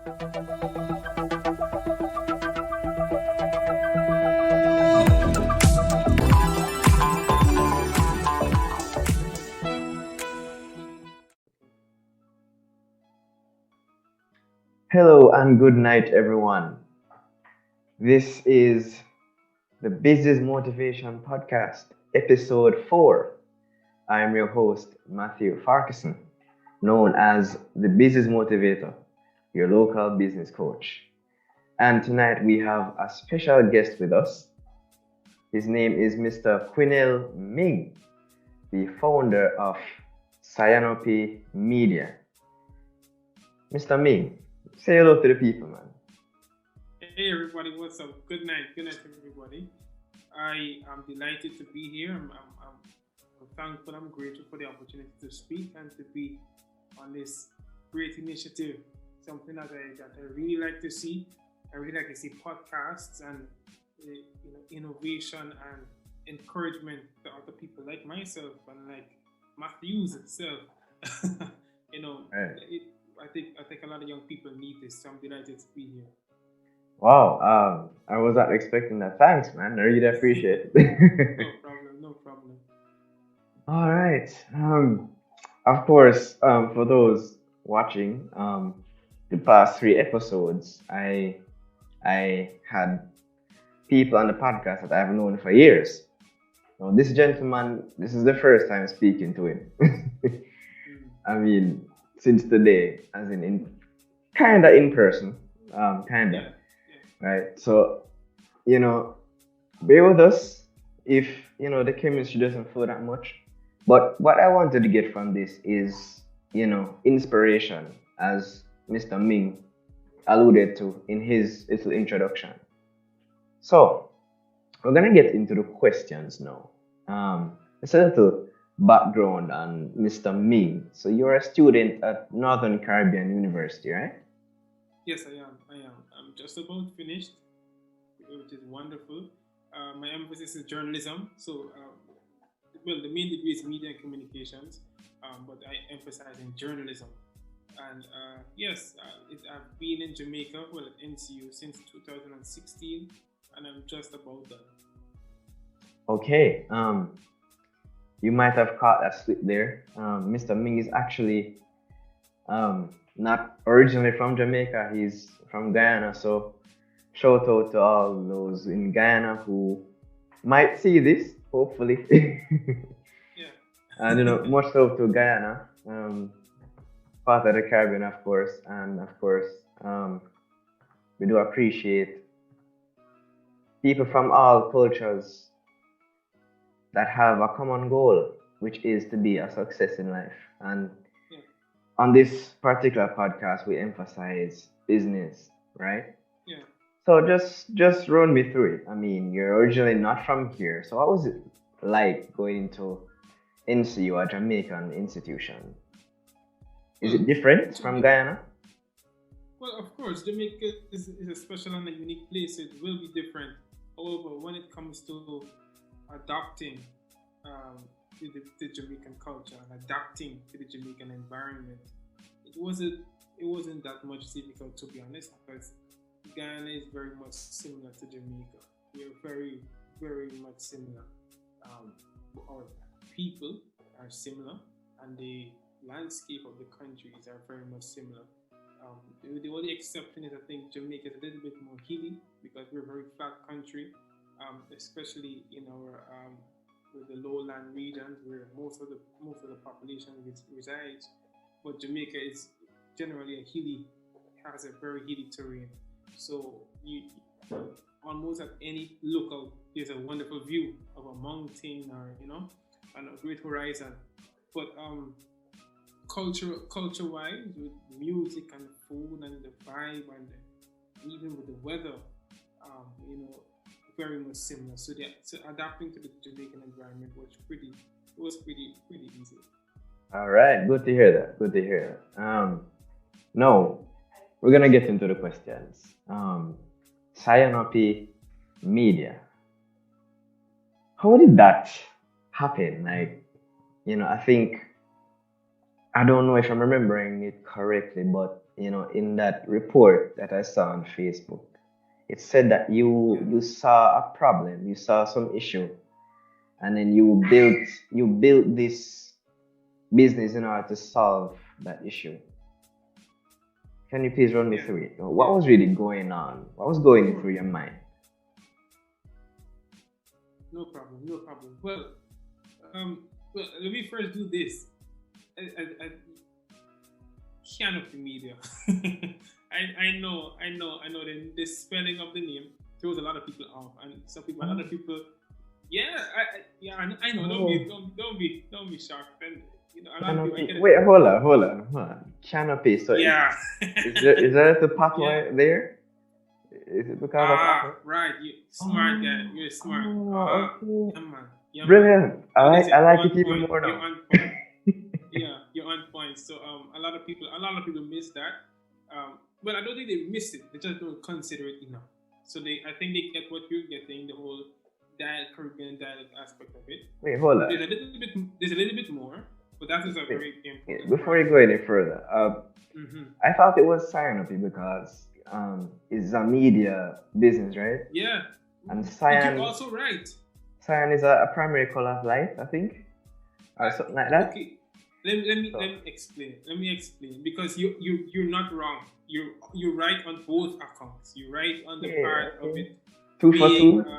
Hello and good night, everyone. This is the Business Motivation Podcast, episode 4. I'm your host, Matthew Farquharson, known as the Business Motivator, your local business coach. And tonight we have a special guest with us. His name is Mr. Quinnell Ming, the founder of Cyanopy Media. Mr. Ming, say hello to the people, man. Hey everybody, what's up? Good night, everybody. I am delighted to be here. I'm thankful, I'm grateful for the opportunity to speak and to be on this great initiative. Something that I really like to see. I really like to see podcasts and innovation and encouragement to other people like myself and like Matthew's self. Right. I think a lot of young people need this, so I'm delighted to be here. Wow, I was not expecting that. Thanks, man. I really appreciate it. No problem. All right. Of course, for those watching, the past 3 episodes, I had people on the podcast that I've known for years. Now, this gentleman, this is the first time speaking to him. I mean, since today, as in kinda in person, kinda. Right, so bear with us if the chemistry doesn't flow that much. But what I wanted to get from this is inspiration, as Mr. Ming alluded to in his little introduction. So we're gonna get into the questions now. It's a little background on Mr. Ming. So you're a student at Northern Caribbean University, right? Yes, I am. I'm just about finished, which is wonderful. My emphasis is journalism. So, the main degree is media and communications, but I emphasize in journalism. And yes, I've been in Jamaica, at NCU since 2016, and I'm just about done. Okay. You might have caught that slip there. Mr. Ming is actually not originally from Jamaica. He's from Guyana. So shout out to all those in Guyana who might see this, hopefully. Yeah. And much love to Guyana, part of the Caribbean, of course. And of course, we do appreciate people from all cultures that have a common goal, which is to be a success in life. And on this particular podcast, we emphasize business, right? Yeah. So just run me through it. I mean, you're originally not from here, so what was it like going to NCU, a Jamaican institution? Is it different from Guyana? Well, of course, Jamaica is a special and a unique place. It will be different. However, when it comes to adopting the Jamaican culture and adapting to the Jamaican environment, it wasn't that much difficult, to be honest, because Guyana is very much similar to Jamaica. We are very, very much similar. Our people are similar, and the landscape of the countries are very much similar. The only exception is, I think, Jamaica is a little bit more hilly because we're a very flat country, especially in our with the lowland regions where most of the population resides. But Jamaica is generally has a very hilly terrain. So you almost at any local, there's a wonderful view of a mountain or and a great horizon. But culture-wise, with music and food and the vibe and even with the weather, very much similar. So adapting to the Jamaican environment was pretty easy. All right, good to hear that. Good to hear that. Now we're gonna get into the questions. Cyanopy Media. How did that happen? Like, I think I don't know if I'm remembering it correctly, but in that report that I saw on Facebook, it said that you Yeah. you saw a problem, you saw some issue, and then you built this business in order to solve that issue. Can you please run me Yeah. through it? What Yeah. was really going on? What was Of going through course. your mind? No problem. No problem. Well, let me first do this. I Cyanopy Media. I know the spelling of the name throws a lot of people off, and some people, a lot of people, yeah, yeah, I know. Oh, Don't be shocked. And a lot of people, I canopy. get it. Wait, hold on. Canopy. So Yeah, is there a yeah. pathway there? Is it because of a pathway? Right. You smart guy. Oh, You're smart. okay. Yeah, man. Yeah, man. Brilliant. I like Listen, I you're like on it even point. more You're now. on point. Yeah, you're on point. So a lot of people miss that. But I don't think they miss it. They just don't consider it enough. So I think they get what you're getting, the whole Caribbean dialect aspect of it. Wait, hold on. There's a little bit more, but that is a Wait, very yeah, important before part you of go it. any further, Hmm. I thought it was Cyanopy because it's a media business, right? Yeah, And but you're cyan also right. cyan is a primary color of light, I think, or something like that. Okay, let So me explain. Let me explain because you're not wrong. You're right on both accounts. You're right on the yeah, part of okay. it Two for being two.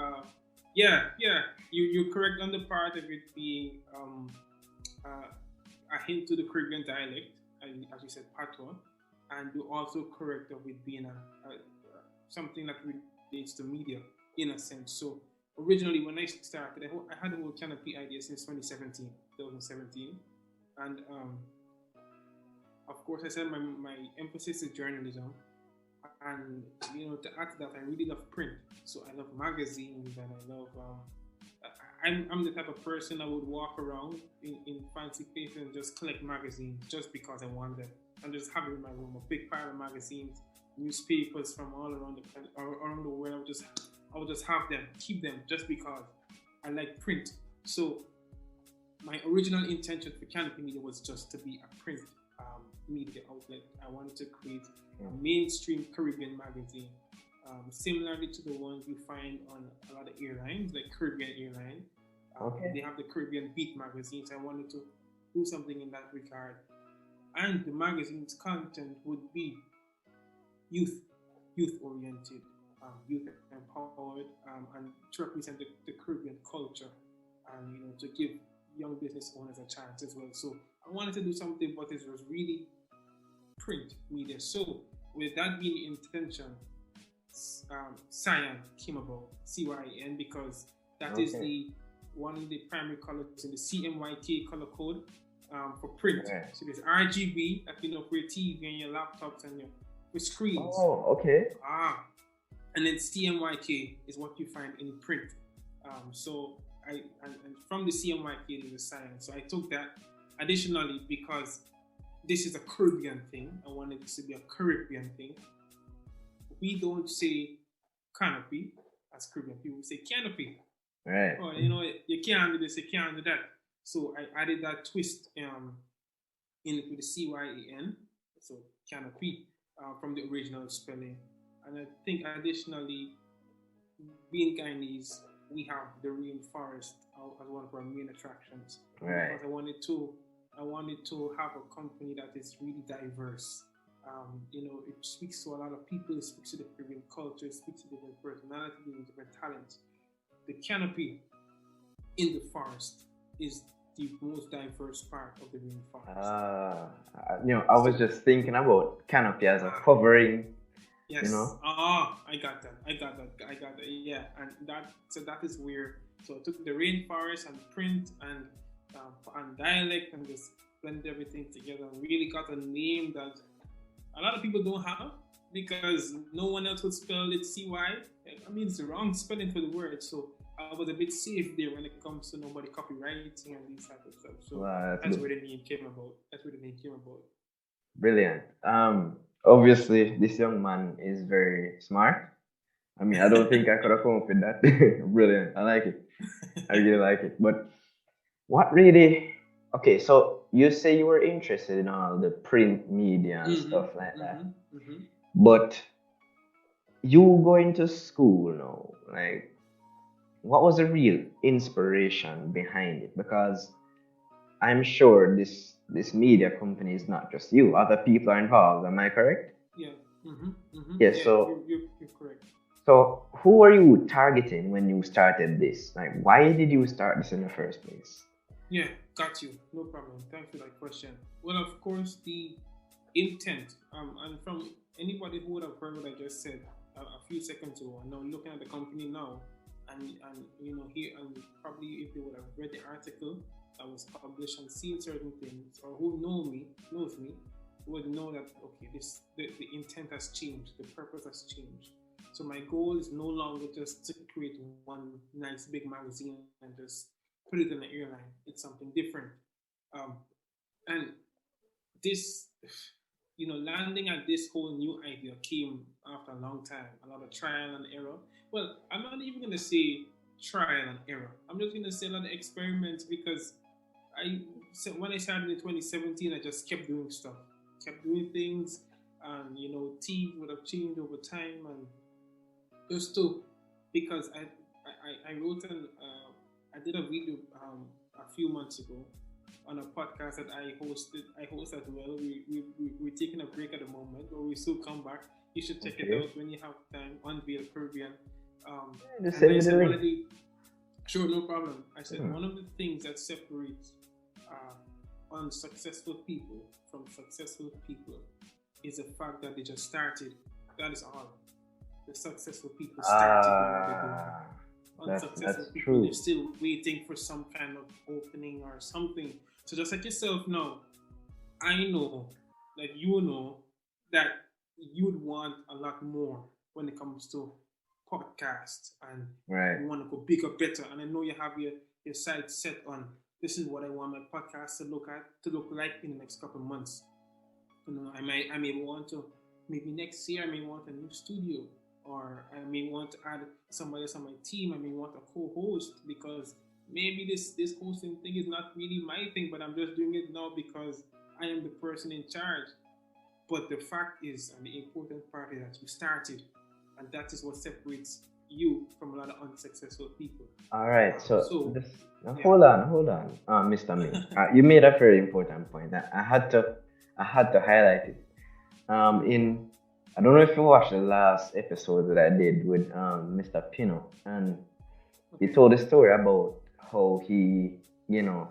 yeah. You're correct on the part of it being uh, a hint to the Caribbean dialect, and as you said, patois, and you're also correct of it being something that relates to media in a sense. So originally, when I started, I had a whole canopy idea since 2017, and of course, I said my emphasis is journalism, and to add to that, I really love print. So I love magazines, and I love. I'm the type of person that would walk around in fancy places and just collect magazines just because I want them, and just have it in my room, a big pile of magazines, newspapers from all around around the world. I would just have them, keep them, just because I like print. So my original intention for Canopy Media was just to be a print media outlet. I wanted to create a mainstream Caribbean magazine, similarly to the ones you find on a lot of airlines, like Caribbean Airline. They Okay. have the Caribbean Beat magazines. I wanted to do something in that regard, and the magazine's content would be youth youth oriented, youth empowered, and to represent the Caribbean culture, and to give young business owners a chance as well. So I wanted to do something, but it was really print media. So with that being the intention, Cyan came about, CYN, because that is Okay. the one of the primary colors in the CMYK color code for print. Right. So there's RGB, like for your TV and your laptops and your screens. Oh, okay. And then CMYK is what you find in print. So and from the CMYK there's a sign. So I took that additionally because this is a Caribbean thing. I wanted this to be a Caribbean thing. We don't say canopy as Caribbean people. We say canopy. Right. Oh, you can't do this, you can't do that. So I added that twist in with the CYAN, so canopy, from the original spelling. And I think additionally, being Guyanese, we have the rainforest as one of our main attractions. Right. Because I wanted to have a company that is really diverse. It speaks to a lot of people. It speaks to the Caribbean culture. It speaks to different personalities, different talents. The canopy in the forest is the most diverse part of the rainforest. I was just thinking about canopy as a covering, Yes. I got that. Yeah, and that is where. So I took the rainforest and print and dialect and just blended everything together and really got a name that a lot of people don't have because no one else would spell it CY. I mean, it's the wrong spelling for the word. So I was a bit safe there when it comes to nobody copywriting and these type of stuff. So Wow, that's where the name came about. brilliant. Obviously, this young man is very smart. I mean, I don't think I could have come up with that. Brilliant. I like it. I really like it. But what really? Okay, so you say you were interested in all the print media and Mm-hmm. stuff like that, Mm-hmm. Mm-hmm. but you going to school now, like, what was the real inspiration behind it? Because I'm sure this media company is not just you; other people are involved. Am I correct? Yeah. Mm-hmm. Mm-hmm. Yes. Yeah, So you're correct. who are you targeting when you started this? Like, why did you start this in the first place? Yeah, got you. No problem. Thanks for that question. Well, of course, the intent, and from anybody who would have heard what I just said a few seconds ago, and now looking at the company now, and here, and probably if they would have read the article that was published and seen certain things, or who knows me, would know that okay, the intent has changed, the purpose has changed. So my goal is no longer just to create one nice big magazine and just put it in the airline. It's something different. Um, and this, landing at this whole new idea came after a long time, a lot of trial and error. Well, I'm not even going to say trial and error. I'm just going to say a lot of experiments because I so when I started in 2017, I just kept doing stuff, kept doing things, and team would have changed over time, and just to because I wrote I did a video a few months ago on a podcast that I host as well. We're taking a break at the moment, but we still come back. You should check it Okay, out when you have time. Unveil Caribbean. Um, just and send I me the said one link. of the sure, no problem. I said Hmm. one of the things that separates unsuccessful people from successful people is the fact that they just started. That is all. The successful people started doing what they're doing. Ah, Unsuccessful that's people, they're true. still waiting for some kind of opening or something. So just like yourself now, I know that you know that you'd want a lot more when it comes to podcasts, and Right. you want to go bigger, better. And I know you have your sights set on this is what I want my podcast to look like in the next couple of months. I may want to maybe next year I may want a new studio, or I may want to add somebody else on my team. I may want a co-host because maybe this hosting thing is not really my thing, but I'm just doing it now because I am the person in charge. But the fact is, and the important part is that you started, and that is what separates you from a lot of unsuccessful people. All right. So So, this. Now yeah, hold on, Mr. Ming. You made a very important point. I had to highlight it. In I don't know if you watched the last episode that I did with Mr. Pino, and he okay, told a story about how he, you know,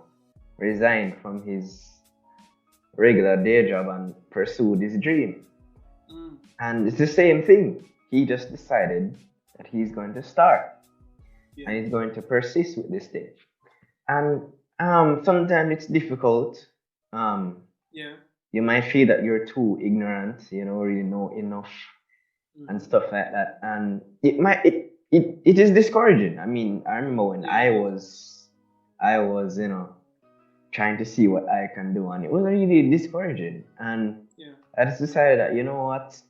resigned from his regular day job and pursued his dream. mm, And it's the same thing. He just decided that he's going to start yeah, and he's going to persist with this thing. And sometimes it's difficult. Um, yeah, you might feel that you're too ignorant, you know, or you know enough and mm-hmm. stuff like that. And it is discouraging. I mean, I remember when Yeah, it is. I was, you know, trying to see what I can do, and it was really discouraging. And Yeah, I just decided that, you know what,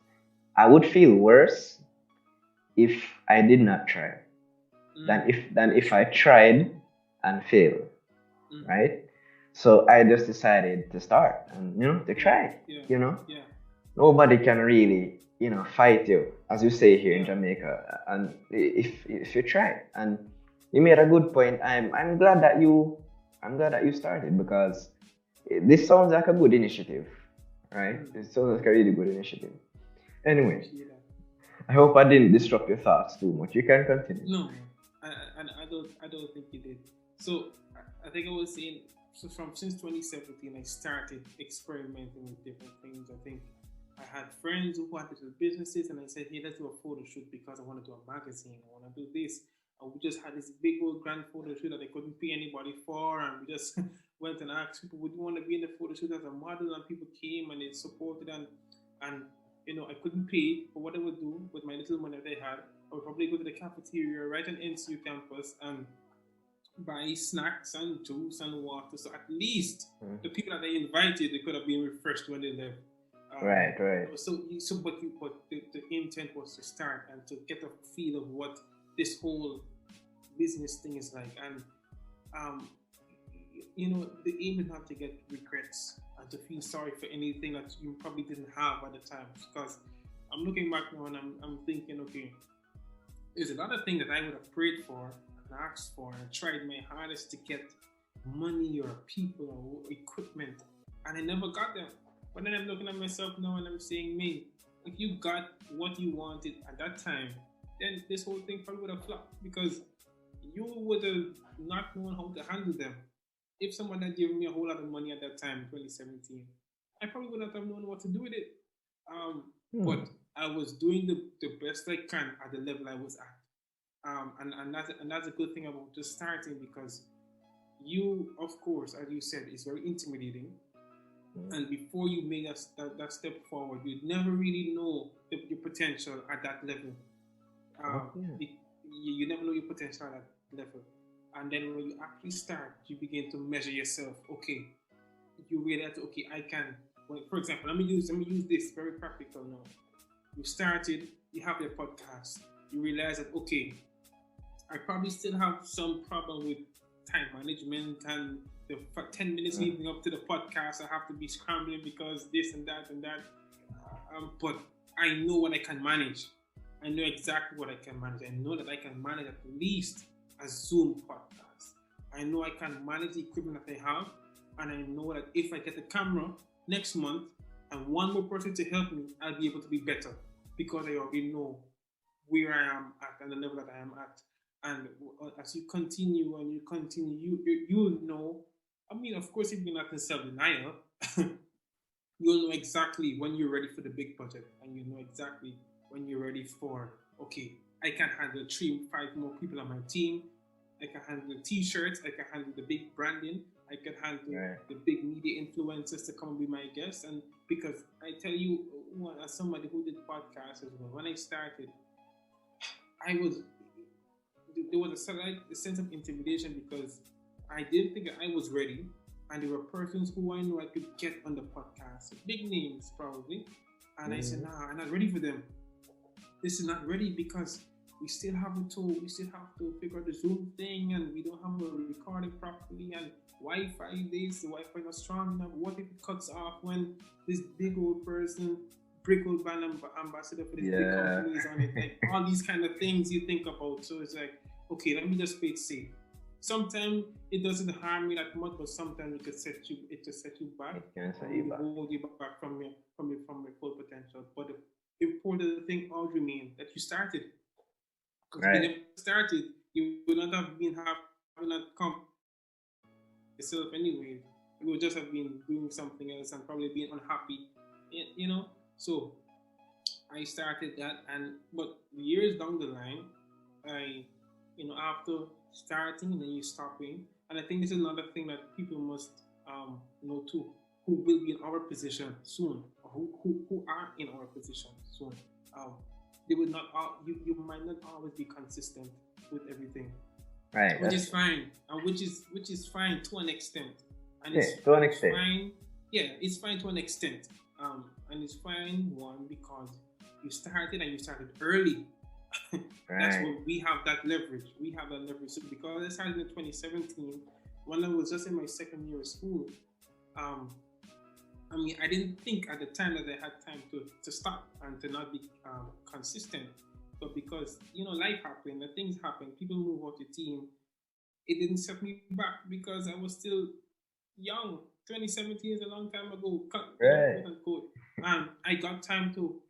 I would feel worse if I did not try than if I true. tried and failed, Mm-hmm. right? So I just decided to start and, you know, to Yeah, try. yeah, You know, yeah, yeah, nobody can really, you know, fight you, as you say here in yeah, Jamaica, and if you try. And you made a good point. I'm glad that you started, because this sounds like a good initiative, right? mm, It sounds like a really good initiative. Anyway, appreciate that. I hope I didn't disrupt your thoughts too much. You can continue. No, I don't think you did. So I think I was saying, so from since 2017, I started experimenting with different things. I think I had friends who had little businesses, and I said, hey, let's do a photo shoot because I want to do a magazine. I want to do this. And we just had this big old grand photo shoot that I couldn't pay anybody for, and we just went and asked people, would you want to be in the photo shoot as a model? And people came and they supported, and I couldn't pay, but what I would do with my little money that I had, I would probably go to the cafeteria right on NCU campus and buy snacks and juice and water. So at least Mm. the people that I invited, they could have been refreshed when they left. Um, Right, right. but the intent was to start and to get a feel of what this whole business thing is like. And um, the aim is not to get regrets and to feel sorry for anything that you probably didn't have at the time. Because I'm looking back now and I'm thinking, okay, there's a lot of things that I would have prayed for and asked for and tried my hardest to get money or people or equipment, and I never got them. But then I'm looking at myself now and I'm saying, me, if you got what you wanted at that time, then this whole thing probably would have flopped because you would have not known how to handle them. If someone had given me a whole lot of money at that time, 2017, I probably would not have known what to do with it. But I was doing the best I can at the level I was at. And that's a good thing about just starting because you, of course, as you said, it's very intimidating. And before you make that step forward, you never really know your potential at that level. You never know your potential at that level. And then when you actually start, you begin to measure yourself. Okay, you realize, okay, I can. Well, for example, let me use this very practical now. You started, you have your podcast. You realize that, okay, I probably still have some problem with time management and the 10 minutes leading up to the podcast. I have to be scrambling because this and that and that. But I know what I can manage. I know exactly what I can manage. I know that I can manage at least a Zoom podcast. I know I can manage the equipment that I have. And I know that if I get the camera next month and one more person to help me, I'll be able to be better because I already know where I am at and the level that I am at. And as you continue and you continue, you'll know. I mean, of course, if you're not in self-denial, you'll know exactly when you're ready for the big budget, and you know exactly when you're ready for, okay, I can handle 3-5 more people on my team. I can handle the t-shirts. I can handle the big branding. I can handle the big media influencers to come and be my guests. And because I tell you, as somebody who did podcasts as well, when I started, there was a sense of intimidation because I didn't think I was ready, and there were persons who I know I could get on the podcast, big names probably, and I said, nah, I'm not ready for them. This is not ready because we still have to figure out the Zoom thing, and we don't have a recording properly, and Wi-Fi this, the Wi-Fi not strong enough. What if it cuts off when this big old person, big old brand ambassador for this big company is on it? Like all these kind of things you think about. So it's like, okay, let me just play it safe. Sometimes it doesn't harm me that much, but sometimes it can set you back. It can set you back. Hold you back from your full potential. But the important thing all remain that you started. Because if you never started, you would not have come yourself anyway. You would just have been doing something else and probably being unhappy. So I started that, but years down the line, after starting and then you stopping, and I think this is another thing that people must know too, who will be in our position soon, or who are in our position soon. They would not. You might not always be consistent with everything, right? Which is fine, and which is fine to an extent, and to an extent. Fine. Yeah, it's fine to an extent. And it's fine because you started early. That's what we have that leverage. So because I started in 2017, when I was just in my second year of school, I didn't think at the time that I had time to stop and to not be consistent. But because, life happened, the things happen, people move out the team, it didn't set me back because I was still young. 2017 is a long time ago, quote unquote. And I got time to,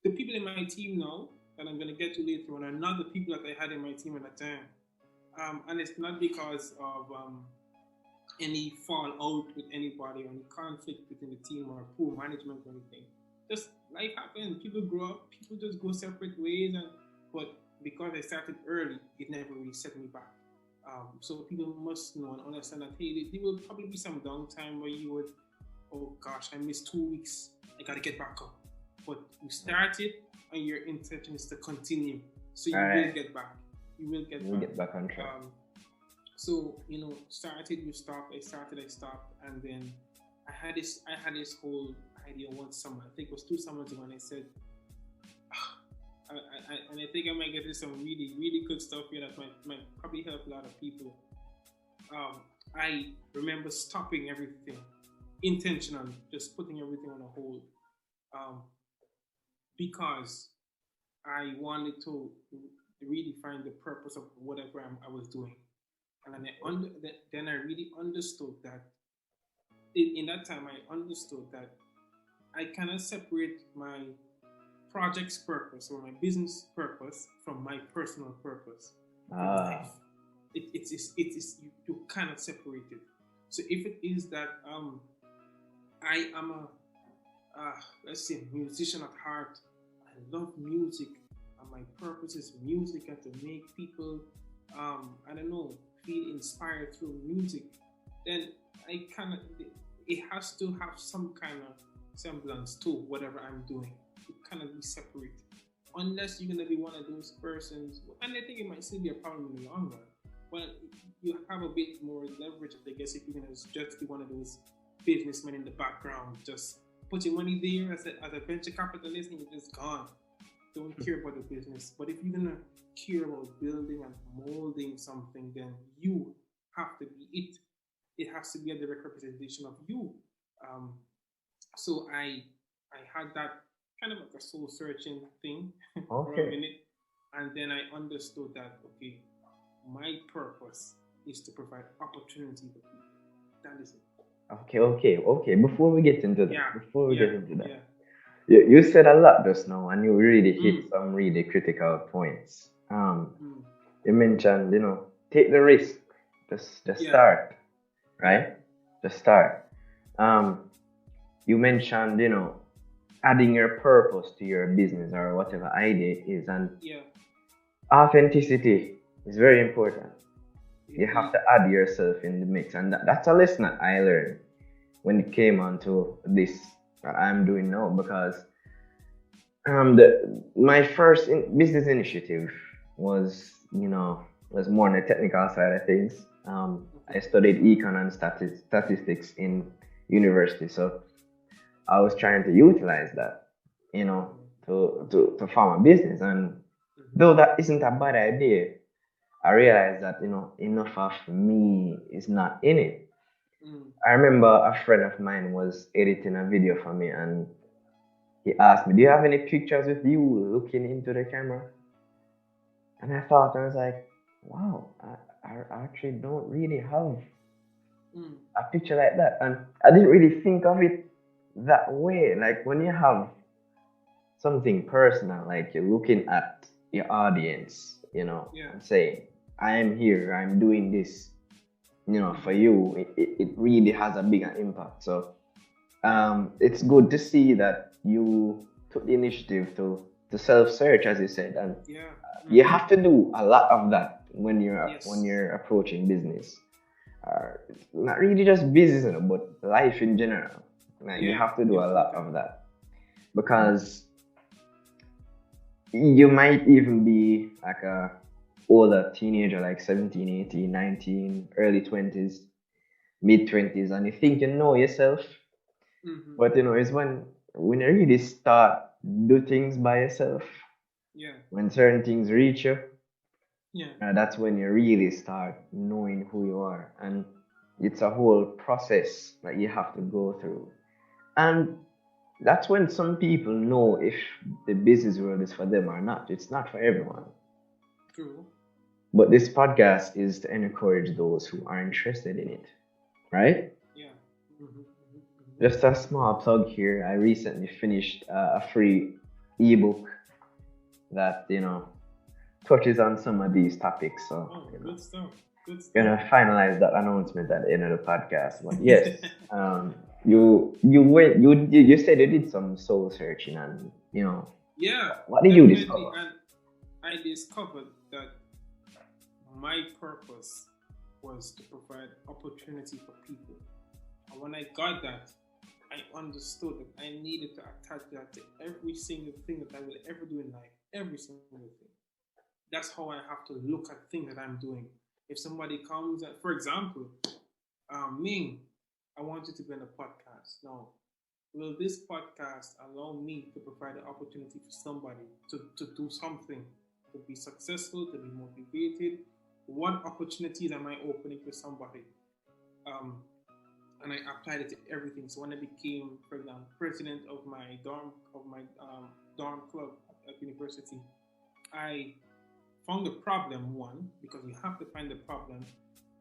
the people in my team now, that I'm going to get to later on, are not the people that I had in my team at the time. And it's not because of any fallout with anybody or any conflict within the team or poor management or anything. Just life happens. People grow up. People just go separate ways. But because I started early, it never really set me back. So people must know and understand that, hey, there will probably be some downtime where you would, oh gosh, I missed 2 weeks. I got to get back up. But you started and your intention is to continue. So you will get back. You will get back on track. So, started, you stop, I started, I stopped. And then I had this whole idea one summer. I think it was 2 summers ago, and I said, and I think I might get to some really, really good stuff here that might probably help a lot of people. I remember stopping everything intentionally, just putting everything on a hold, um, because I wanted to really find the purpose of whatever I was doing. And then I really understood that in that time, I understood that I cannot separate my project's purpose or my business purpose from my personal purpose from Ah, life. You cannot separate it. So if it is that I am a let's say musician at heart, I love music, and my purpose is music and to make people I don't know feel inspired through music, then I kind of it has to have some kind of semblance to whatever I'm doing. It cannot be separate. Unless you're gonna be one of those persons, and I think it might still be a problem in the long run. Well, you have a bit more leverage, I guess, if you're gonna just be one of those businessmen in the background, just put your money there as a venture capitalist, and you're just gone. Don't care about the business. But if you're gonna care about building and molding something, then you have to be it. It has to be a direct representation of you. Um, so I had that kind of like a soul searching thing for a okay. minute, and then I understood that okay, my purpose is to provide opportunity for people. That is it. Okay. Before we get into that, Yeah, before we get yeah, into that, yeah. you said a lot just now, and you really hit Mm, some really critical points. mm, You mentioned, take the risk, just yeah, start, yeah, right? Just start. Um, you mentioned, adding your purpose to your business or whatever idea is, and yeah. authenticity is very important. You have Indeed. to add yourself in the mix, and that's a lesson that I learned when it came onto this that I'm doing now, because my first business initiative was was more on the technical side of things. I Okay. studied econ and statistics in university, so I was trying to utilize that, Mm-hmm. to form a business. And Mm-hmm. though that isn't a bad idea, I realized that enough of me is not in it. Mm. I remember a friend of mine was editing a video for me, and he asked me, "Do you have any pictures with you looking into the camera?" And I thought, I was like, "Wow, I actually don't really have Mm. a picture like that." And I didn't really think of it that way. Like when you have something personal, like you're looking at your audience, Yeah. and saying, "I am here, I'm doing this," for Mm-hmm. you, it really has a bigger impact. So it's good to see that you took the initiative to self search, as you said, and Yeah. you Mm-hmm. have to do a lot of that when Yes. you're approaching business. Not really just business, but life in general. Like you Yeah. have to do a lot Important. of that, because you might even be like a older teenager, like 17, 18, 19, early 20s, mid 20s, and you think you know yourself. Mm-hmm. But it's when you really start do things by yourself, Yeah. when certain things reach you, Yeah. that's when you really start knowing who you are. And it's a whole process that you have to go through. And that's when some people know if the business world is for them or not. It's not for everyone. True. But this podcast is to encourage those who are interested in it, right? Yeah. Mm-hmm. Mm-hmm. Just a small plug here. I recently finished a free ebook that touches on some of these topics. So Oh, good stuff. Good stuff. gonna finalize that announcement at the end of the podcast. But yes, you said you did some soul searching, and Yeah, what did you definitely. discover? And I discovered that my purpose was to provide opportunity for people. And when I got that, I understood that I needed to attach that to every single thing that I will ever do in life. Every single thing. That's how I have to look at things that I'm doing. If somebody comes, for example, Ming, I want you to be on a podcast. Now, will this podcast allow me to provide an opportunity for somebody to do something, to be successful, to be motivated? What opportunities am I opening for somebody? um, and I applied it to everything. So when I became, for example, president of my dorm club at university, I found the problem one because you have to find the problem,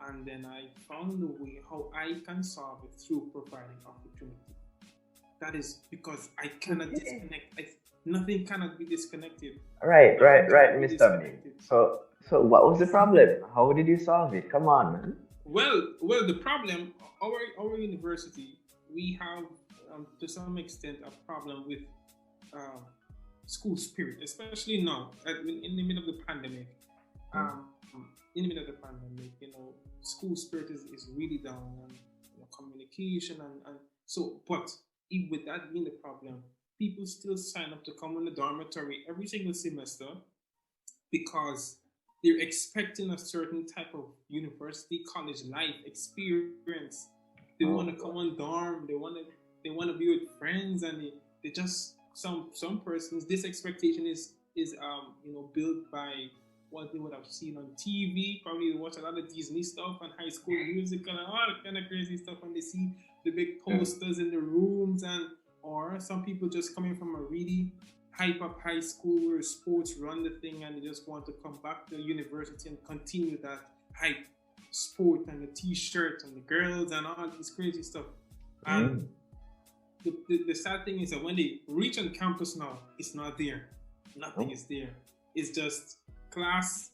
and then I found a way how I can solve it through providing opportunity. That is because I cannot disconnect. Nothing cannot be disconnected. Right, Nothing right, right, cannot be Mr. Ming. disconnected. So what was the problem? How did you solve it? Come on, man. Well, the problem, our university, we have to some extent a problem with um, school spirit, especially now in the middle of the pandemic. Mm. Um, in the middle of the pandemic, school spirit is really down, and communication and so. But if with that being the problem, people still sign up to come in the dormitory every single semester because they're expecting a certain type of university college life experience. They Oh, want to come on dorm. They want to be with friends, and they just some persons. This expectation is built by what they would have seen on TV. Probably they watch a lot of Disney stuff and High School Musical and all that kind of crazy stuff, and they see the big mm, posters in the rooms, and or some people just coming from a really hype up high school where sports run the thing, and they just want to come back to university and continue that hype sport and the t-shirts and the girls and all this crazy stuff. And mm. the sad thing is that when they reach on campus now, it's not there. Nothing Oh, is there. It's just class,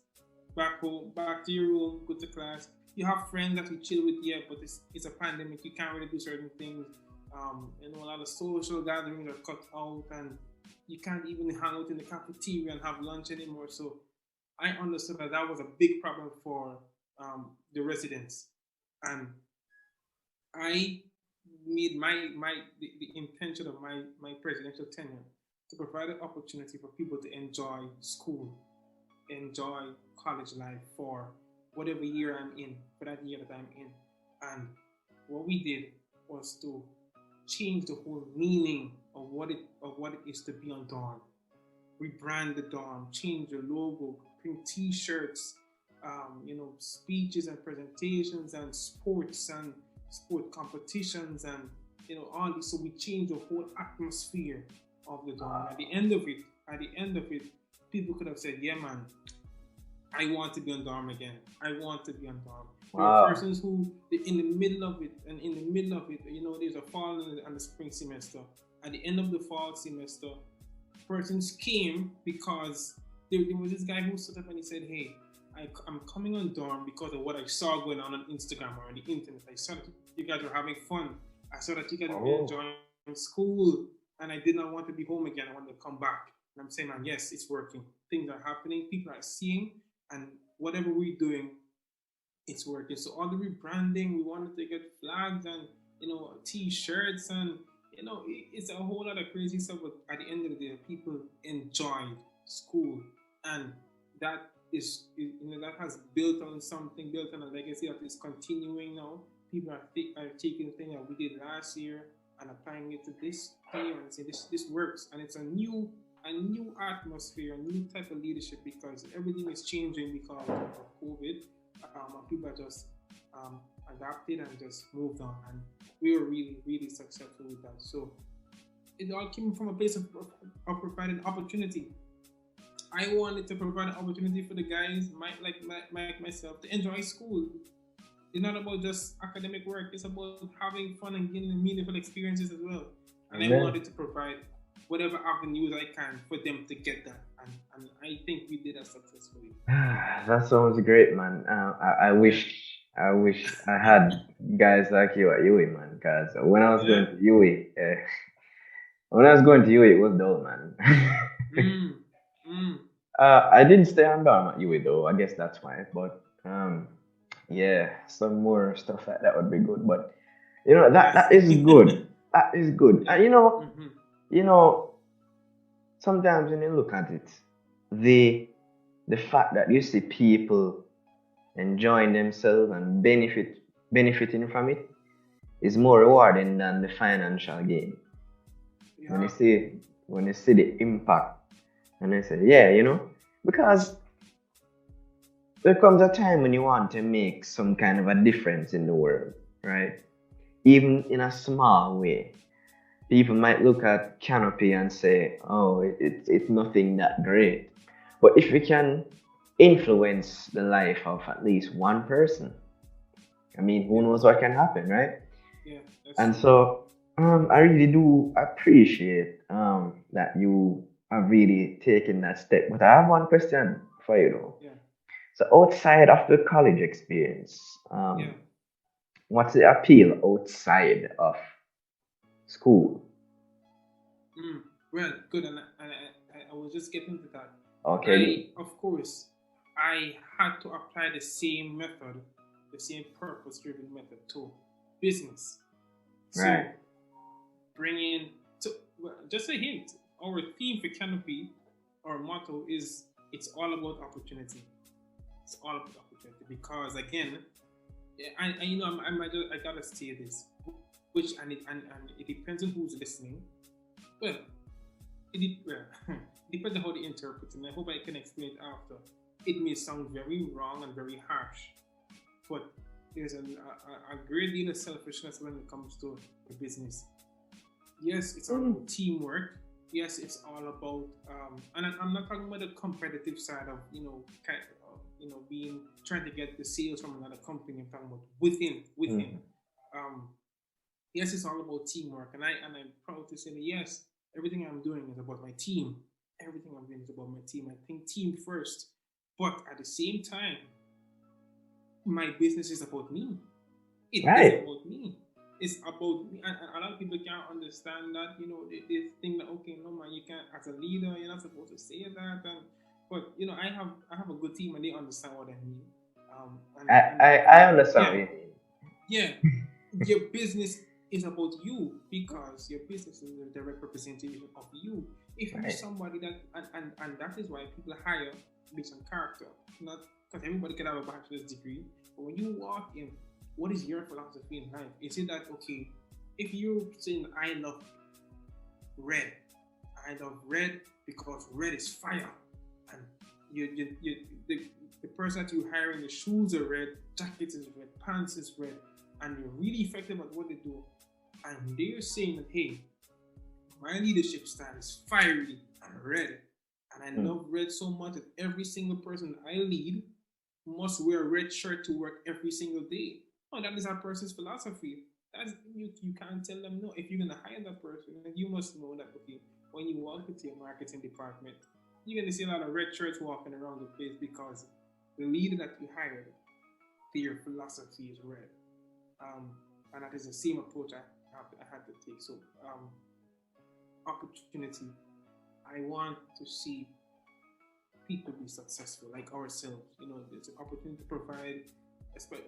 back home, back to your room, go to class. You have friends that you chill with, yeah, but it's a pandemic. You can't really do certain things. A lot of social gatherings are cut out, and you can't even hang out in the cafeteria and have lunch anymore. So I understood that was a big problem for the residents, and I made the intention of my presidential tenure to provide an opportunity for people to enjoy school, enjoy college life for whatever year I'm in, for that year that I'm in. And what we did was to change the whole meaning of what it is to be on dorm. Rebrand the dorm, change the logo, print T-shirts, speeches and presentations and sports and sport competitions and all this. So we changed the whole atmosphere of the dorm. At the end of it, people could have said, "Yeah, man, I want to be on dorm again. I want to be on dorm." There are wow. persons who, in the middle of it, and in the middle of it, there's a fall and a spring semester. At the end of the fall semester, persons came because there was this guy who stood up and he said, "Hey, I'm coming on dorm because of what I saw going on Instagram or on the internet. I saw that you guys were having fun. I saw that you guys were Oh, enjoying school, and I did not want to be home again. I wanted to come back." And I'm saying, "Man, yes, it's working. Things are happening. People are seeing, and whatever we're doing, it's working." So all the rebranding, we wanted to get flags and t-shirts, and it's a whole lot of crazy stuff. But at the end of the day, people enjoyed school, and that that has built on something, built on a legacy that is continuing now. People are taking things that we did last year and applying it to this year and say this works, and it's a new atmosphere, a new type of leadership because everything is changing because of COVID. And people are just adapted and just moved on, and we were really, really successful with that. So it all came from a place of providing opportunity. I wanted to provide an opportunity for the guys, like myself, to enjoy school. It's not about just academic work. It's about having fun and getting meaningful experiences as well. And I amen. wanted to provide whatever avenues I can for them to get that. And I think we did that successfully. That sounds great, man. I wish I had guys like you at UE, man. Cause Yeah. when I was going to UE, it was dull, man. Mm. Mm. I didn't stay on dorm at UE though. I guess that's why. But yeah, some more stuff like that would be good. But that Yes. that is good. That is good. Yeah. And Mm-hmm. you know, sometimes when you look at it, the the fact that you see people enjoying themselves and benefiting from it is more rewarding than the financial gain. When you Yeah. see when you see the impact and you say, yeah, because there comes a time when you want to make some kind of a difference in the world. right? Even in a small way. People might look at Canopy and say, oh, it's nothing that great. But if we can influence the life of at least one person, I mean, who Yeah, knows what can happen, right? yeah, that's And true. so, I really do appreciate that you have really taken that step. But I have one question for you, though. Yeah, So, outside of the college experience, yeah. what's the appeal outside of school? Mm. Well, good, and I was just getting to that. Okay, Of course, I had to apply the same method, the same purpose-driven method to business. right, So, bringing, so well, just a hint, our theme for Canopy, our motto is it's all about opportunity. It's all about opportunity because again, yeah, you know I gotta say this, which and it depends on who's listening. Well, well, it depends on how they interpret it, and I hope I can explain it after. It may sound very wrong and very harsh, but there's a great deal of selfishness when it comes to the business. Yes, it's all mm, about teamwork. Yes, it's all about, and I'm not talking about the competitive side of being trying to get the sales from another company. I'm talking about within. mm, Um, yes, it's all about teamwork, and I'm proud to say that yes, everything I'm doing is about my team. Everything I'm doing is about my team. I think team first, but at the same time, my business is about me. It is right, about me. It's about me. And a lot of people can't understand that. They think that okay, no man, you can't as a leader, you're not supposed to say that. But I have a good team and they understand what I mean. I understand what Yeah, you mean. yeah, your business is about you because your business is a direct representation of you. If you're Right, somebody that and that is why people hire based on character, not because everybody can have a bachelor's degree. But when you walk in, what is your philosophy in life? Is it that okay? If you're saying I love red, I love red because red is fire, and the person that you're hiring, the shoes are red, jacket is red, pants is red, and you're really effective at what they do, and they're saying that hey, my leadership style is fiery and red, and I mm, love red so much that every single person I lead must wear a red shirt to work every single day. Oh, that is that person's philosophy. That's you can't tell them no. If you're gonna hire that person, then you must know that okay, when you walk into your marketing department, you're gonna see a lot of red shirts walking around the place because the leader that you hired, their philosophy is red. Um, and that is the same approach I had to take. So opportunity. I want to see people be successful, like ourselves. There's an opportunity to provide,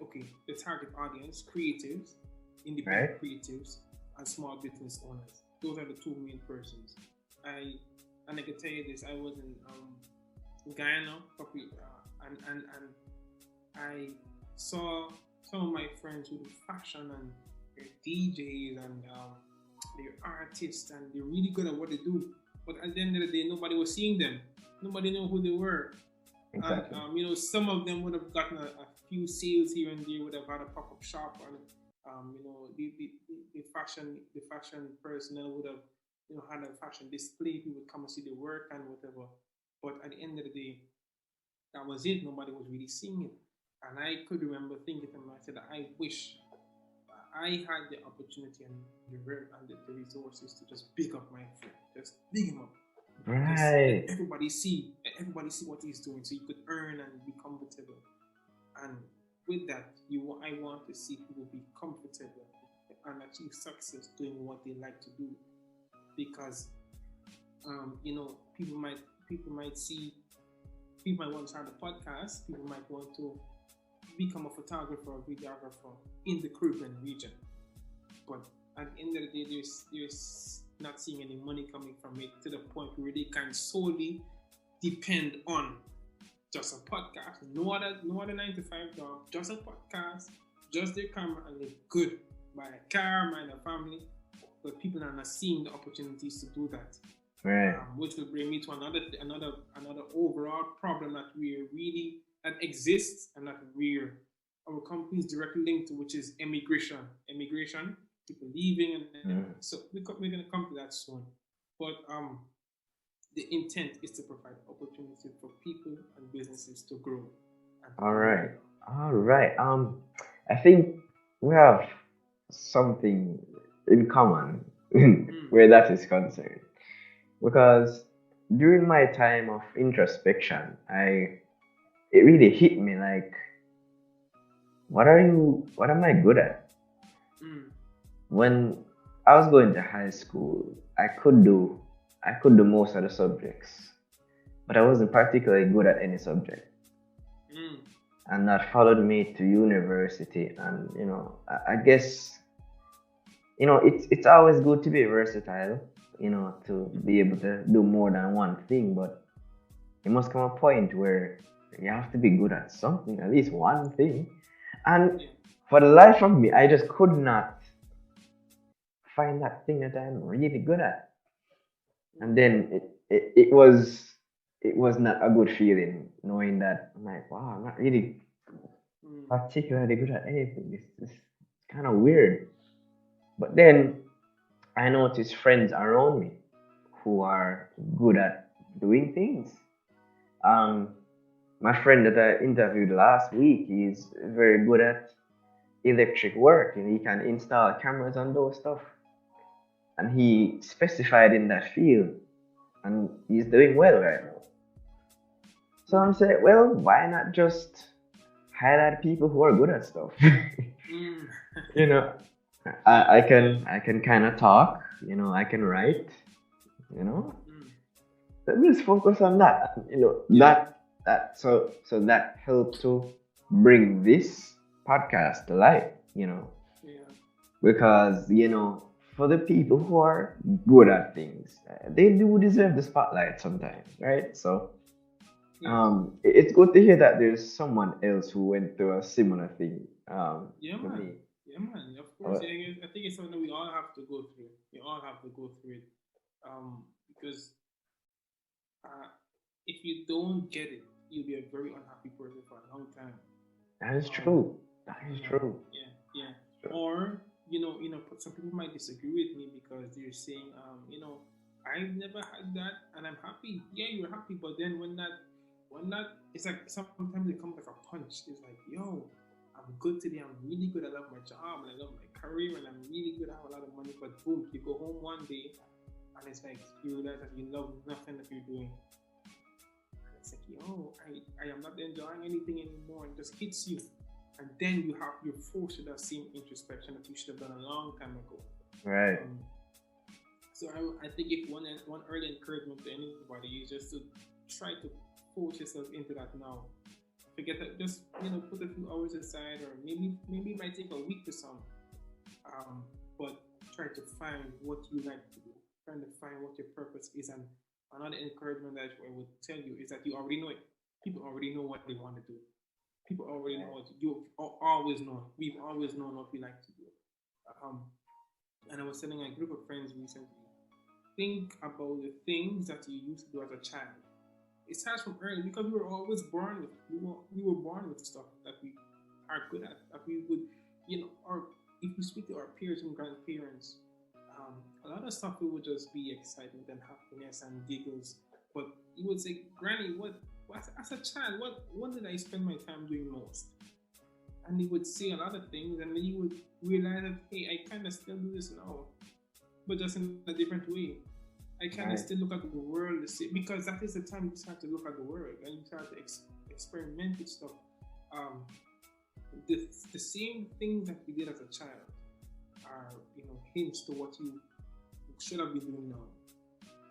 okay, the target audience, creatives, independent right, creatives, and small business owners. Those are the two main persons. I and I can tell you this: I was in Guyana, and I saw some of my friends who do fashion and they're DJs and they're artists and they're really good at what they do. But at the end of the day, nobody was seeing them. Nobody knew who they were. And exactly. some of them would have gotten a few sales here and there, would have had a pop-up shop, and the fashion personnel would have had a fashion display. People would come and see the work and whatever. But at the end of the day, that was it. Nobody was really seeing it. And I could remember thinking to myself, I wish I had the opportunity and the resources to just big up my friend, just big him up, and just let Right. everybody see what he's doing, so you could earn and be comfortable. And with that, I want to see people be comfortable and achieve success doing what they like to do, because people might see people might want to start a podcast, people might want to become a photographer or videographer in the Caribbean region. But at the end of the day, there's not seeing any money coming from it to the point where they can solely depend on just a podcast, no other 9 to 5 job, just a podcast, just their camera, and they're good. Buy a car, mind a family, but people are not seeing the opportunities to do that. Right. Which will bring me to another overall problem that exists and that we're our company is directly linked to, which is immigration, people leaving, and then Mm. so we're gonna come to that soon. But the intent is to provide opportunity for people and businesses to grow and to All be moving right. on. All right. I think we have something in common Mm, where that is concerned. Because during my time of introspection, it really hit me like, what am I good at? mm, When I was going to high school, I could do most of the subjects, but I wasn't particularly good at any subject. mm, And that followed me to university. And I guess it's always good to be versatile, to be able to do more than one thing, but it must come a point where you have to be good at something, at least one thing. And yeah. for the life of me, I just could not find that thing that I'm really good at. And Mm, then it was not a good feeling knowing that I'm like, wow, I'm not really mm, particularly good at anything. This is kind of weird. But then I notice friends around me who are good at doing things. yeah. Um, my friend that I interviewed last week is very good at electric work, and he can install cameras and those stuff. And he specified in that field, and he's doing well right now. So I'm Mm, saying, well, why not just highlight people who are good at stuff? mm. you know, Yeah, I yeah. can I can kind of talk. I can Yeah. write. You know, Mm, let me just focus on that. yeah. So that helped to bring this podcast to life. Yeah. Because for the people who are good at things, they do deserve the spotlight sometimes, right? So Yes. it's good to hear that there's someone else who went through a similar thing Yeah, to man. me. Yeah, man. Of course. Uh, Yeah, I think it's something that we all have to go through. We all have to go through it. Because uh, if you don't get it, you'll be a very unhappy person for a long time. that is Um, true. That is yeah, true. yeah, yeah. Or some people might disagree with me because they're saying, I've never had that, and I'm happy. Yeah, you're happy, but then when that, it's like sometimes it comes like a punch. It's like, yo, I'm good today. I'm really good. I love my job and I love my career, and I'm really good. I have a lot of money. But boom, you go home one day, and it's like you realize that you love nothing that you're doing. And it's like, yo, I am not enjoying anything anymore. It just hits you. And then you're forced to that same introspection that you should have done a long time ago. Right. Um, so I think if one early encouragement to anybody is just to try to force yourself into that now. Forget that. Just put a few hours aside, or maybe it might take a week to some. Um, but try to find what you like to do. Trying to find what your purpose is. And another encouragement that I would tell you is that you already know it. People already know what they want to do. People already know what you always know. We've always known what we like to do. Um, and I was telling a group of friends recently, think about the things that you used to do as a child. It starts from early because we were always born with we were born with stuff that we are good at, that we would, or if we speak to our peers and grandparents, a lot of stuff it would just be excitement and happiness and giggles. But you would say, Granny, what as a child, what did I spend my time doing most? And he would say a lot of things, and then you would realize that, hey, I kind of still do this now, but just in a different way. I kind of Right. still look at the world the same, because that is the time you start to look at the world and you start to experiment with stuff. Um, the same things that you did as a child are, hints to what you should have been doing now.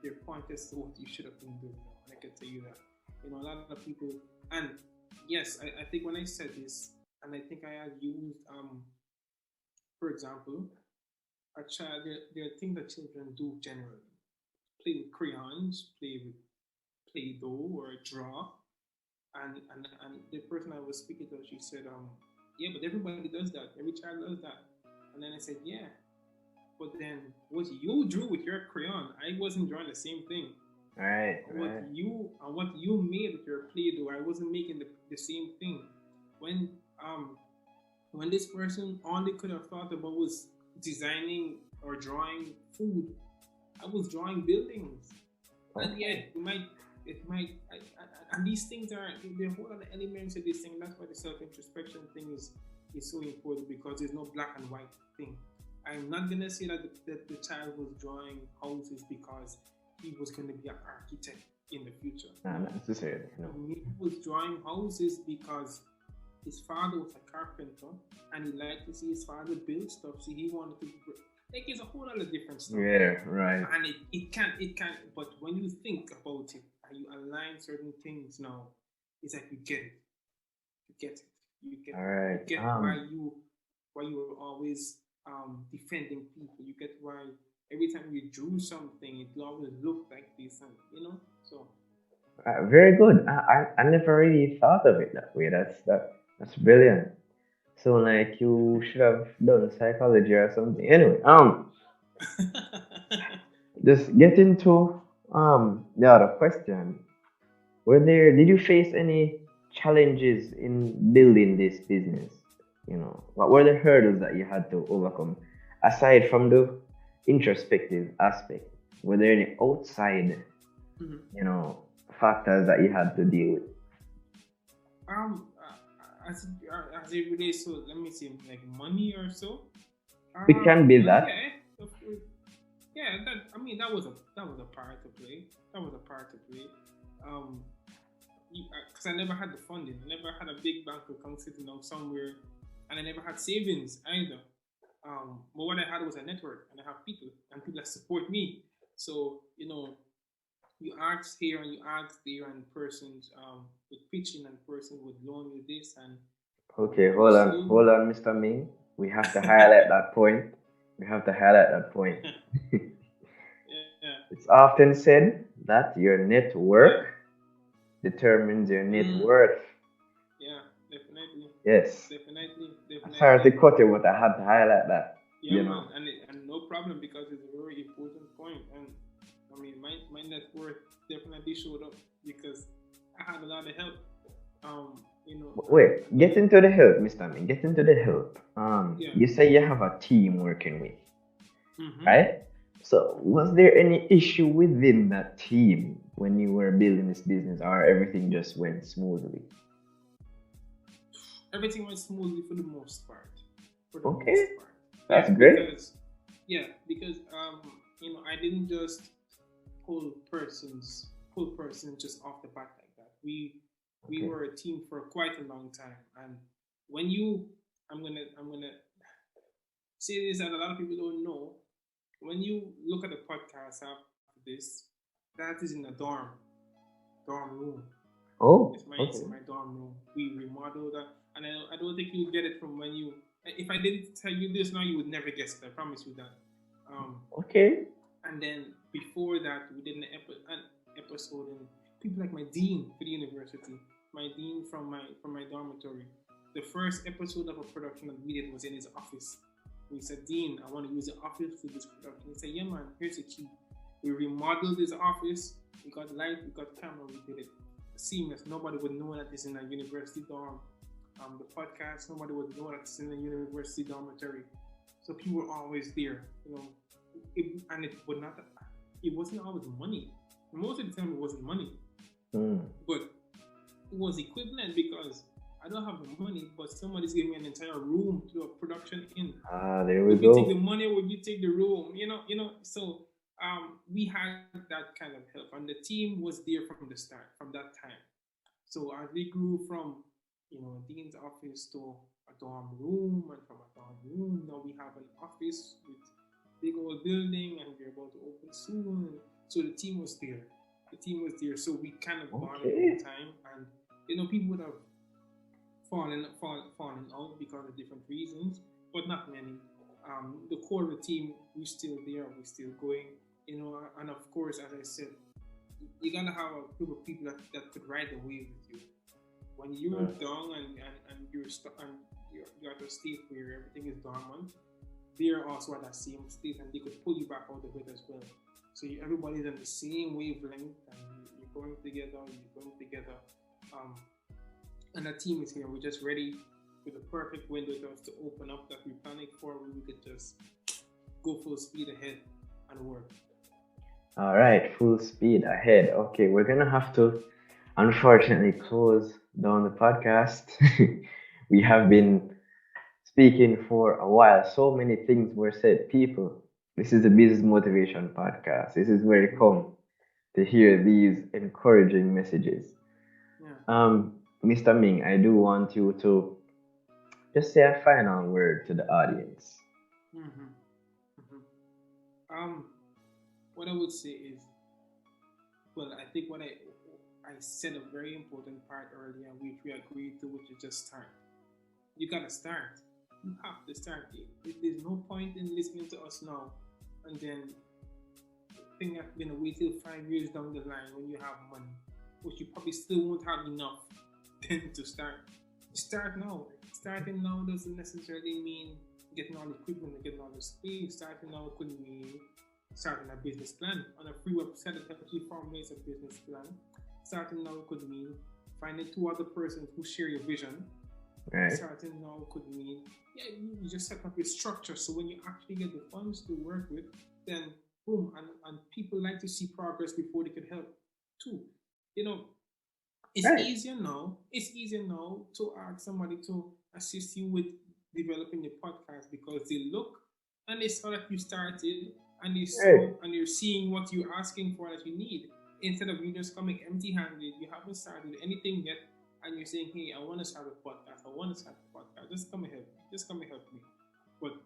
They're pointers to what you should have been doing now. And I can tell you that. A lot of people, and yes, I think when I said this, and I think I had used, for example, a child, there are things that children do generally. Play with crayons, play with Play-Doh or draw. And the person I was speaking to, she said, yeah, but everybody does that. Every child does that. And then I said, yeah, but then what you drew with your crayon, I wasn't drawing the same thing. Right. What Right. you made with your Play-Doh, I wasn't making the same thing. When when this person all they could have thought about was designing or drawing food, I was drawing buildings. And Okay. yet, it might, and these things are, there are a whole lot of elements of this thing. That's why the self introspection thing is so important because there's no black and white thing. I'm not gonna say that the child was drawing houses because he was gonna be an architect in the future. Not No, necessarily. No. he was drawing houses because his father was a carpenter and he liked to see his father build stuff. So he wanted to like it's a whole lot of different stuff. Yeah. Right. And it can but when you think about it and you align certain things now, it's like you get it. You get it. You get All it. You right. get why you were always defending people. You get why every time you drew something it always looked like this and so Very good. I never really thought of it that way. That's brilliant. So like you should have done psychology or something. Anyway, just get into the other question. Did you face any challenges in building this business? What were the hurdles that you had to overcome aside from the introspective aspect? Were there any outside, Mhm. you know, factors that you had to deal with? As it relates to let me see like money or so. It can be that. Yeah, of course. Yeah, that I mean that was a part to play. That was a part to play. Um, because I never had the funding. I never had a big bank account sitting out somewhere, and I never had savings either. But what I had was a network, and I have people and people that support me. So you ask here and you ask there, and persons with pitching and person would loan you this and Okay, pursue. hold on, Mr. Ming. We have to highlight that point. We have to highlight that point. Yeah, It's often said that your yeah. network determines your net Mm, worth. yeah, definitely, Yes. definitely, Sorry to definitely. cut you, but I had to highlight that. Yeah, You man, know. and no problem because it's a very important point. And I mean, my net worth definitely showed up because I had a lot of help. Wait, When get into the help, Mr. Ming. Get into the help. yeah, You say you have a team working with, mm-hmm. right? So, was there any issue within that team when you were building this business, or everything just went smoothly? Everything went smoothly for the most part. For the Okay, most part, that's yeah, great. because I didn't just pull persons just off the bat like that. We Okay. were a team for quite a long time, and when you, I'm gonna say this that a lot of people don't know. When you look at the podcast after this, that is in a dorm room. Oh, It's okay. in my dorm room. We remodeled that, and I don't think you get it from when you. If I didn't tell you this now, you would never guess it. I promise you that. Um, Okay. and then before that, we did an episode, and people like my dean for the university, my dean from my dormitory. The first episode of a production that we did was in his office. We said, Dean, I want to use the office for this production. He said, yeah, man, here's the key. We remodeled his office. We got light, we got camera, we did it seamless. Nobody would know that it's in a university dorm. The podcast, nobody would know that it's in a university dormitory. So people were always there, and it would not. It wasn't always money. Most of the time, it wasn't money, Hmm. but it was equivalent because I don't have the money, but somebody's giving me an entire room to do a production in. Ah, there we Would you take the go. money or would you take the room? So we had that kind of help, and the team was there from the start, from that time. So as we grew from a dean's office to a dorm room, and from a dorm room now we have an office with big old building, and we're about to open soon. So the team was there. The team was there. So we kind of bonded over Okay. time, and people would have fallen out because of different reasons, but not many. The core of the team, we're still there, we're still going, and of course, as I said, you gotta have a group of people that could ride the wave with you. When you're Hmm. down and you're stuck and you're at a state where everything is dormant, they're also at that same state and they could pull you back out of it as well. So everybody's on the same wavelength and you're going together, Um, and the team is here. We're just ready. with a perfect window to us to open up that we're planning for, where we could just go full speed ahead and work. All right, full speed ahead. Okay, we're gonna have to unfortunately close down the podcast. We have been speaking for a while. So many things were said. People, this is the Business Motivation Podcast. This is where you come to hear these encouraging messages. Yeah. Mr. Ming, I do want you to just say a final word to the audience. Mm-hmm. Mm-hmm. Um, what I would say is, well, I think what I said a very important part earlier, which we agreed to, which is just start. You gotta start. You have to start. There's no point in listening to us now and then think that you're gonna wait till 5 years down the line when you have money, which you probably still won't have enough then to start. Start now. Starting now doesn't necessarily mean getting all the equipment and getting all the space. Starting now could mean starting a business plan on a free website that helps you formulate a business plan. Starting now could mean finding two other persons who share your vision. Right. Starting now could mean, yeah, you just set up your structure so when you actually get the funds to work with, then boom, and people like to see progress before they can help too. You know, it's Right. easier now. It's easier now to ask somebody to assist you with developing your podcast because they look and they saw that you started and they Right. saw and you're seeing what you're asking for that you need. Instead of you just coming empty-handed, you haven't started anything yet, and you're saying, "Hey, I want to start a podcast. I want to start a podcast. Just come and help me. Just come and help me." But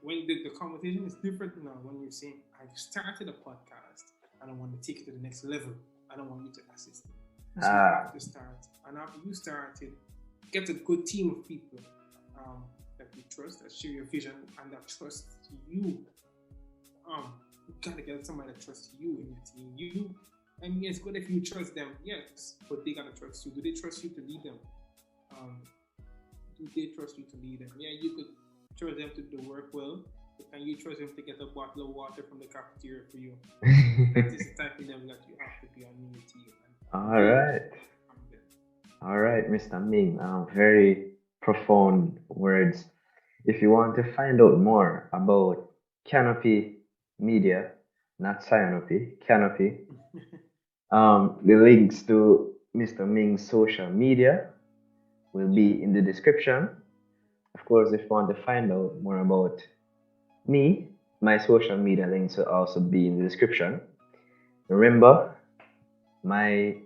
when the conversation is different now, when you're saying, "I've started a podcast and I want to take it to the next level, and I want you to assist me." So you have to start, and after you started, get a good team of people that you trust, that share your vision, and that trust you. You gotta get somebody that trusts you in your team. You, I mean, it's good if you trust them, yes, but they gotta trust you. Do they trust you to lead them? Do they trust you to lead them? Yeah, you could trust them to do work well, but can you trust them to get a bottle of water from the cafeteria for you? That is the type of level that you have to be on your team. All right. All right, Mr. Ming. Very profound words. If you want to find out more about Cyanopy Media, not Cyanopy, Cyanopy, the links to Mr. Ming's social media will be in the description. Of course, if you want to find out more about me, my social media links will also be in the description. Remember, my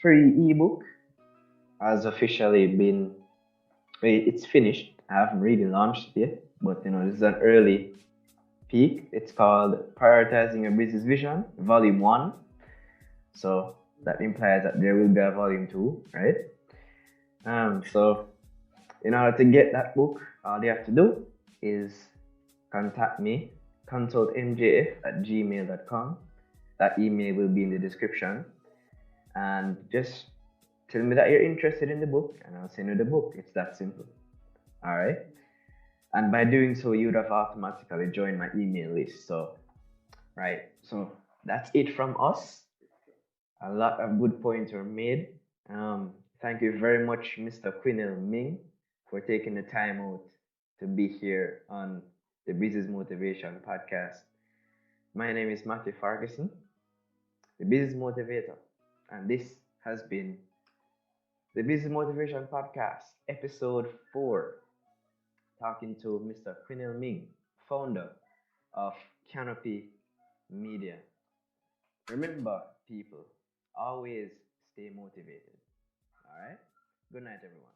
free ebook has officially been, it's finished. I haven't really launched it yet, but this is an early peak. It's called Prioritizing Your Business Vision, Volume 1. So that implies that there will be a Volume 2, right? So in order to get that book, all you have to do is contact me, consultmjf@gmail.com. That email will be in the description. And just tell me that you're interested in the book, and I'll send you the book. It's that simple. All right. And by doing so, you would have automatically joined my email list. So, right. So that's it from us. A lot of good points were made. Thank you very much, Mr. Quinnell Ming, for taking the time out to be here on the Business Motivation Podcast. My name is Matthew Ferguson, the Business Motivator, and this has been the Business Motivation Podcast, episode 4, talking to Mr. Quinnell Ming, founder of Cyanopy Media. Remember, people, always stay motivated. All right? Good night, everyone.